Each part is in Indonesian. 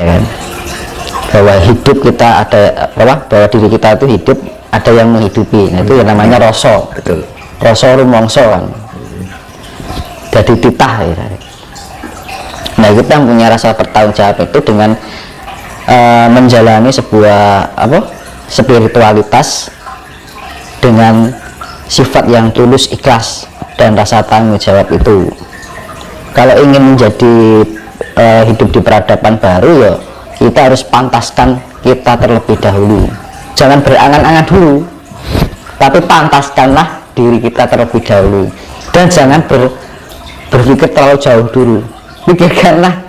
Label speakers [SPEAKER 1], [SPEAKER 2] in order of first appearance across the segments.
[SPEAKER 1] ya kan? Bahwa hidup kita ada bahwa diri kita itu hidup, ada yang menghidupi. Nah, itu yang namanya rasa.
[SPEAKER 2] Betul.
[SPEAKER 1] Rasa rumangsa kan. Jadi titah ya. Nah, kita punya rasa bertanggung jawab itu dengan menjalani sebuah spiritualitas dengan sifat yang tulus, ikhlas, dan rasa tanggung jawab itu. Kalau ingin menjadi hidup di peradaban baru, ya kita harus pantaskan kita terlebih dahulu. Jangan berangan-angan dulu, tapi pantaskanlah diri kita terlebih dahulu, dan jangan berpikir terlalu jauh dulu. Pikirkanlah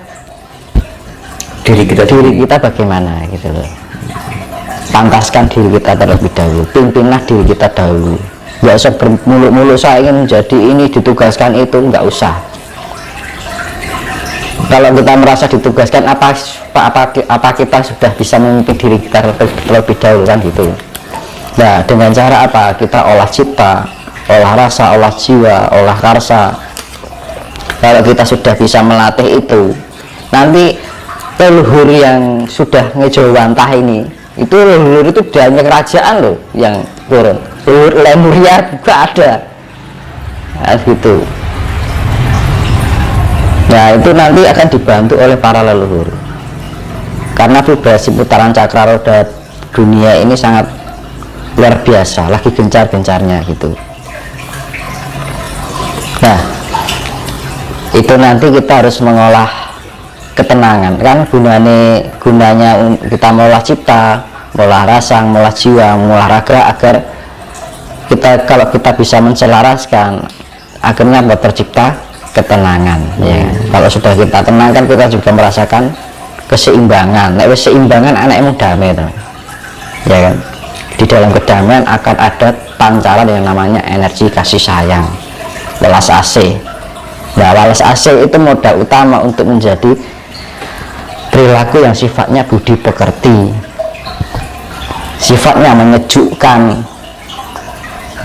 [SPEAKER 1] diri kita bagaimana gitu loh. Pantaskan diri kita terlebih dahulu, pimpinlah diri kita dahulu. Nggak usah bermuluk-muluk saya ingin menjadi ini, ditugaskan itu, nggak usah. Kalau kita merasa ditugaskan, apa kita sudah bisa memimpin diri kita terlebih dahulu kan gitu. Nah, dengan cara apa? Kita olah cipta, olah rasa, olah jiwa, olah karsa. Kalau kita sudah bisa melatih itu, nanti leluhur yang sudah ngejawantah ini, itu leluhur itu banyak kerajaan loh yang turun. Leluhur Lemuria juga ada, nah, gitu. Nah, itu nanti akan dibantu oleh para leluhur, karena vibrasi putaran cakra roda dunia ini sangat luar biasa, lagi gencar-gencarnya gitu. Nah, itu nanti kita harus mengolah ketenangan kan, gunanya kita mengolah cipta, mengolah rasa, mengolah jiwa, mengolah raga, agar kita, kalau kita bisa menselaraskan, akhirnya tercipta ketenangan ya. Kalau sudah kita tenang kan, kita juga merasakan keseimbangan. Nek seimbangan anakmu damai teman, ya kan. Di dalam kedamaian akan ada pancaran yang namanya energi kasih sayang, welas asih. Nah, welas asih itu modal utama untuk menjadi perilaku yang sifatnya budi pekerti, sifatnya menyejukkan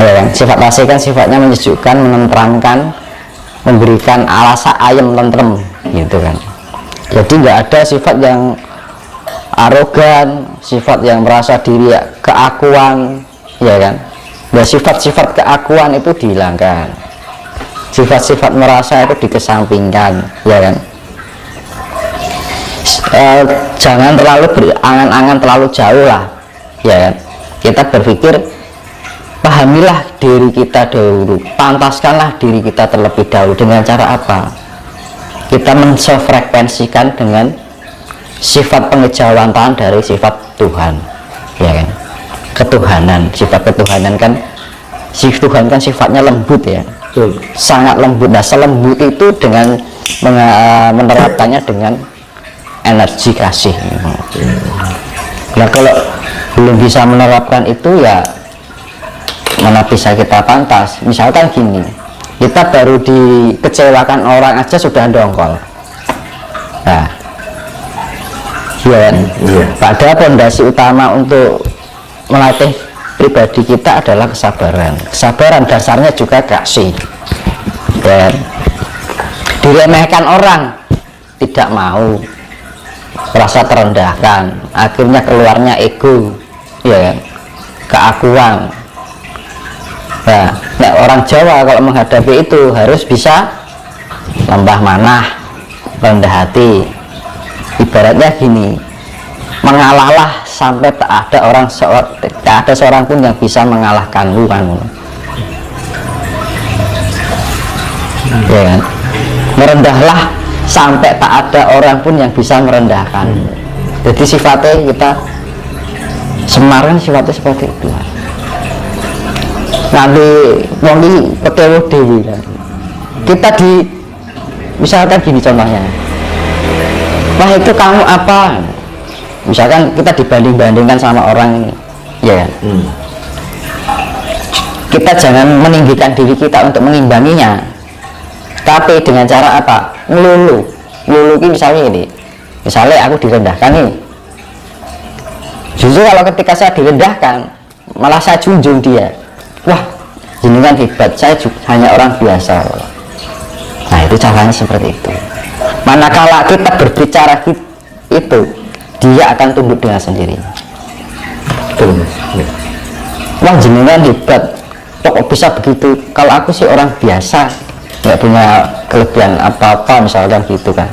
[SPEAKER 1] ya kan? Sifat asih kan sifatnya menyejukkan, menenteramkan, memberikan alasa ayam tentrem gitu kan. Jadi nggak ada sifat yang arogan, sifat yang merasa diri keakuan ya kan. Nah, sifat-sifat keakuan itu dihilangkan, sifat-sifat merasa itu dikesampingkan ya kan. Jangan terlalu berangan-angan terlalu jauh lah ya kan. Kita berpikir, pahamilah diri kita dahulu, pantaskanlah diri kita terlebih dahulu. Dengan cara apa? Kita mensefrekuensikan dengan sifat pengejawantahan dari sifat Tuhan ya kan. Ketuhanan, sifat ketuhanan kan, si Tuhan kan sifatnya lembut ya. Sangat lembut. Nah, selembut itu dengan menerapkannya dengan energi kasih. Nah, kalau belum bisa menerapkan itu, ya mana bisa kita pantas. Misalkan gini, kita baru dikecewakan orang aja sudah dongkol. Nah, ya, padahal fondasi utama untuk melatih pribadi kita adalah kesabaran. Kesabaran dasarnya juga kasih. Dan diremehkan orang, tidak mau, merasa terendahkan, akhirnya keluarnya ego ya kan, keakuan. Nah, orang Jawa kalau menghadapi itu harus bisa lembah manah, rendah hati. Ibaratnya gini, mengalahlah sampai tak ada seorang pun yang bisa mengalahkanmu kan. Ya kan? Merendahlah sampai tak ada orang pun yang bisa merendahkan. Jadi sifatnya kita Semar kan sifatnya seperti itu. Nanti wongi petewo dewi kan. Kita misalkan gini contohnya, wah itu kamu apa? Misalkan kita dibanding-bandingkan sama orang ini, ya kan? Kita jangan meninggikan diri kita untuk mengimbanginya, tapi dengan cara apa? Ngelulu misalnya ini, misalnya aku direndahkan nih, justru kalau ketika saya direndahkan, malah saya junjung dia, wah jenengan hebat, saya hanya orang biasa. Nah, itu caranya seperti itu. Manakala kita berbicara itu dia akan tumbuh dengan sendirinya.
[SPEAKER 2] Betul Mas. Ya.
[SPEAKER 1] Wah jenengan hebat, kok bisa begitu? Kalau aku sih orang biasa, nggak punya kelebihan apa-apa misalkan gitu kan.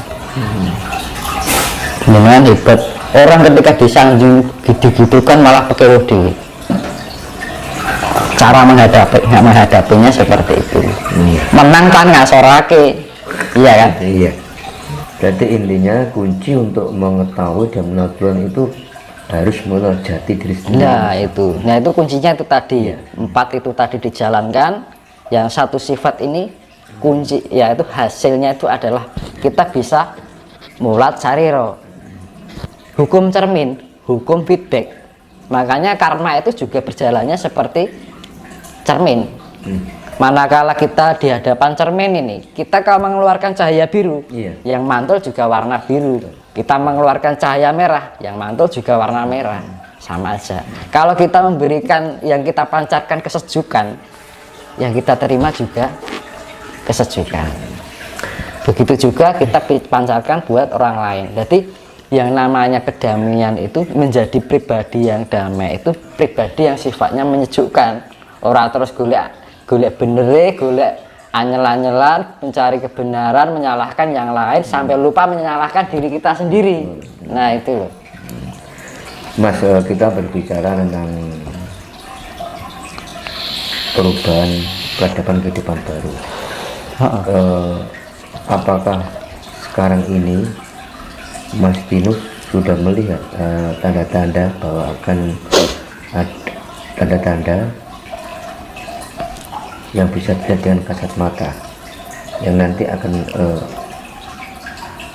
[SPEAKER 1] Jenengan hebat. Orang ketika disanjung gitu-gitu kan malah pakai wudi. Cara menghadapinya seperti itu. Menang kan ngasorake, iya kan?
[SPEAKER 2] Iya. Berarti intinya kunci untuk mengetahui dan menentukan itu harus mengenal jati diri sendiri.
[SPEAKER 1] Nah itu kuncinya itu tadi. 4 itu tadi dijalankan. Yang satu sifat ini kunci, yaitu hasilnya itu adalah kita bisa mulat sariro. Hukum cermin, hukum feedback. Makanya karma itu juga berjalannya seperti cermin. Manakala kita di hadapan cermin ini, kita kalau mengeluarkan cahaya biru, yang mantul juga warna biru. Kita mengeluarkan cahaya merah, yang mantul juga warna merah. Sama aja. Kalau kita memberikan yang kita pancarkan kesejukan, yang kita terima juga kesejukan. Begitu juga kita pancarkan buat orang lain. Jadi yang namanya kedamaian itu menjadi pribadi yang damai, itu pribadi yang sifatnya menyejukkan. Orang terus golek bener, golek anyel-anyelan, mencari kebenaran, menyalahkan yang lain sampai lupa menyalahkan diri kita sendiri. Nah itu loh
[SPEAKER 2] Mas, kita berbicara tentang perubahan peradaban kehidupan baru. Apakah sekarang ini Mas Tinus sudah melihat tanda-tanda bahwa akan ada tanda-tanda yang bisa dilihat dengan kasat mata yang nanti akan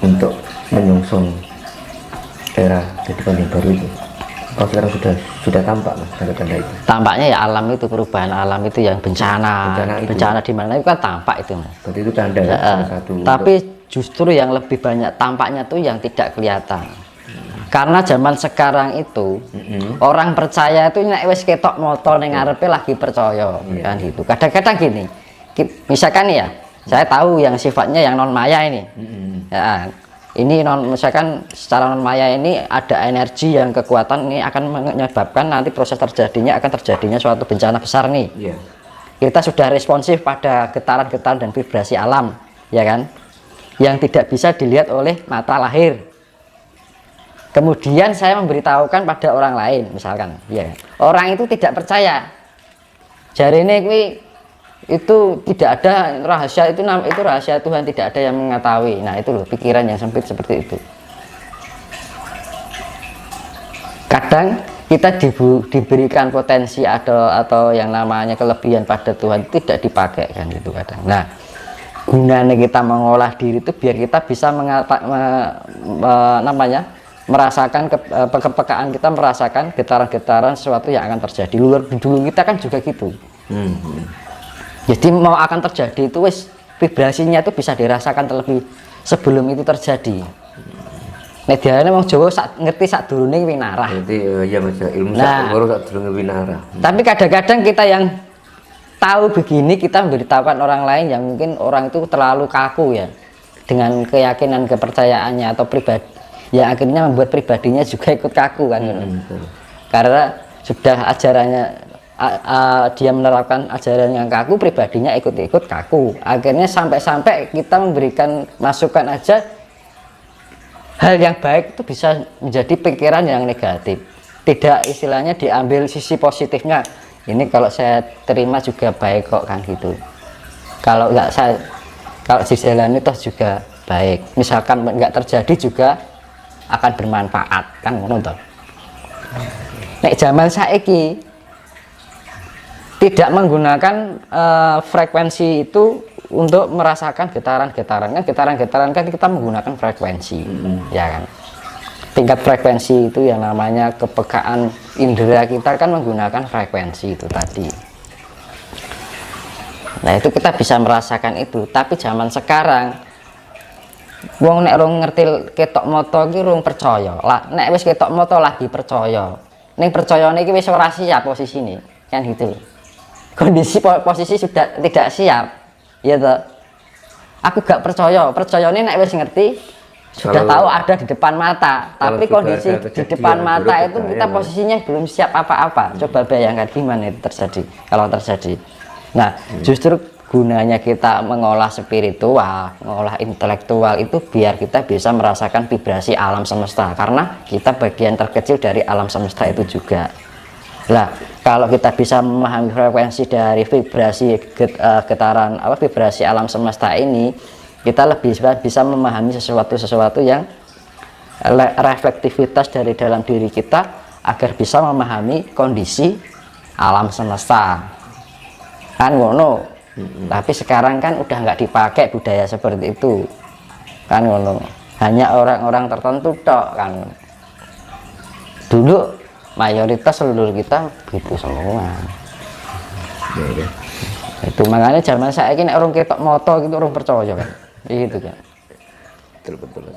[SPEAKER 2] untuk menyongsong era kehidupan yang baru itu? Kalau sekarang sudah tampak Mas tanda-tanda itu?
[SPEAKER 1] Tampaknya ya alam itu, perubahan alam itu yang bencana di mana itu kan tampak itu Mas.
[SPEAKER 2] Berarti itu tanda salah satu.
[SPEAKER 1] Tapi justru yang lebih banyak tampaknya tuh yang tidak kelihatan. Karena zaman sekarang itu orang percaya itu nek wis ketok moto ning ngarepe lagi percaya kan gitu. Kadang-kadang gini, misalkan ya, saya tahu yang sifatnya yang non maya ini. Ya, ini misalkan secara non maya ini ada energi yang kekuatan ini akan menyebabkan nanti proses terjadinya suatu bencana besar nih. Kita sudah responsif pada getaran-getaran dan vibrasi alam, ya kan? Yang tidak bisa dilihat oleh mata lahir. Kemudian saya memberitahukan pada orang lain, misalkan, ya, orang itu tidak percaya. Jarine kuwi itu tidak ada rahasia, itu rahasia Tuhan, tidak ada yang mengetahui. Nah itu loh pikiran yang sempit seperti itu. Kadang kita diberikan potensi atau yang namanya kelebihan pada Tuhan tidak dipakai kan gitu kadang. Nah gunanya kita mengolah diri itu biar kita bisa merasakan kepekaan kita, merasakan getaran-getaran sesuatu yang akan terjadi. Dulu kita kan juga gitu. Jadi mau akan terjadi itu wis vibrasinya itu bisa dirasakan terlebih sebelum itu terjadi. Medianya mau Jawa ngerti sak durune winarah.
[SPEAKER 2] Jadi ya Mas, ilmu sak durune winarah. Tapi
[SPEAKER 1] kadang-kadang kita yang tahu begini kita memberitahukan orang lain yang mungkin orang itu terlalu kaku ya dengan keyakinan kepercayaannya atau pribadi. Ya akhirnya membuat pribadinya juga ikut kaku kan. Karena sudah ajarannya dia menerapkan ajaran yang kaku, pribadinya ikut-ikut kaku. Akhirnya sampai-sampai kita memberikan masukan aja hal yang baik itu bisa menjadi pikiran yang negatif. Tidak istilahnya diambil sisi positifnya. Ini kalau saya terima juga baik kok kan gitu. Kalau dijalani toh juga baik. Misalkan nggak terjadi juga akan bermanfaat kan ngono toh. Nek zaman saiki tidak menggunakan frekuensi itu untuk merasakan getaran-getaran kan kita menggunakan frekuensi ya kan. Tingkat frekuensi itu yang namanya kepekaan indera kita kan menggunakan frekuensi itu tadi. Nah itu kita bisa merasakan itu. Tapi zaman sekarang wong nek rong ngerti ketok moto iki rong percaya. Lah nek wis ketok moto lagi percaya. Ning percayane iki wis ora siap posisine. Kan gitu. Kondisi posisi sudah tidak siap. Ya toh. Aku gak percaya. Percayane nek wis ngerti sudah tahu ada di depan mata, tapi
[SPEAKER 2] sudah
[SPEAKER 1] kondisi
[SPEAKER 2] ada
[SPEAKER 1] di
[SPEAKER 2] kejadian
[SPEAKER 1] depan mata
[SPEAKER 2] buruk
[SPEAKER 1] itu
[SPEAKER 2] bahaya,
[SPEAKER 1] kita
[SPEAKER 2] Mas.
[SPEAKER 1] posisinya belum siap apa-apa. Coba bayangkan gimana itu terjadi kalau terjadi. Nah, justru gunanya kita mengolah spiritual, mengolah intelektual itu biar kita bisa merasakan vibrasi alam semesta, karena kita bagian terkecil dari alam semesta itu juga. Nah, kalau kita bisa memahami frekuensi dari vibrasi getaran vibrasi alam semesta ini, kita lebih bisa memahami sesuatu yang reflektivitas dari dalam diri kita agar bisa memahami kondisi alam semesta. Kan ngono. Tapi sekarang kan udah nggak dipakai budaya seperti itu. Kan ngono. Hanya orang-orang tertentu tok kan. Dulu mayoritas seluruh kita gitu semua.
[SPEAKER 2] Ya.
[SPEAKER 1] Itu makanya zaman saya ini orang ketok moto gitu orang percaya kan. Gitu kan.
[SPEAKER 2] Betul.